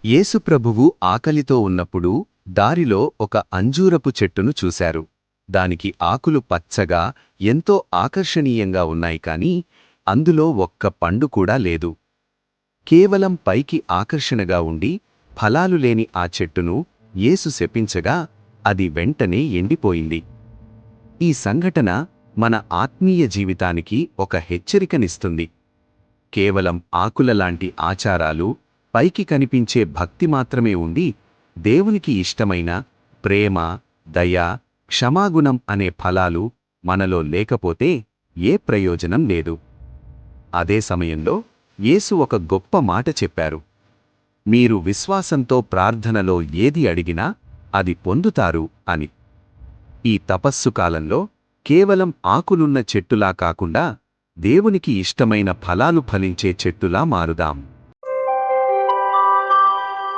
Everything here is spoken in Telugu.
యేసుప్రభువు ఆకలితో ఉన్నప్పుడు దారిలో ఒక అంజూరపు చెట్టును చూశారు. దానికి ఆకులు పచ్చగా ఎంతో ఆకర్షణీయంగా ఉన్నాయి కాని అందులో ఒక్క పండు కూడా లేదు. కేవలం పైకి ఆకర్షణగా ఉండి ఫలాలు లేని ఆ చెట్టును యేసు శపించగా అది వెంటనే ఎండిపోయింది. ఈ సంఘటన మన ఆత్మీయ జీవితానికి ఒక హెచ్చరికనిస్తుంది. కేవలం ఆకులలాంటి ఆచారాలు, పైకి కనిపించే భక్తి మాత్రమే ఉండి దేవునికి ఇష్టమైన ప్రేమ, దయ, క్షమాగుణం అనే ఫలాలు మనలో లేకపోతే ఏ ప్రయోజనం లేదు. అదే సమయంలో యేసు ఒక గొప్ప మాట చెప్పారు. మీరు విశ్వాసంతో ప్రార్థనలో ఏది అడిగినా అది పొందుతారు అని. ఈ తపస్సు కాలంలో కేవలం ఆకులున్న చెట్టులా కాకుండా దేవునికి ఇష్టమైన ఫలాలు ఫలించే చెట్టులా మారుదాం.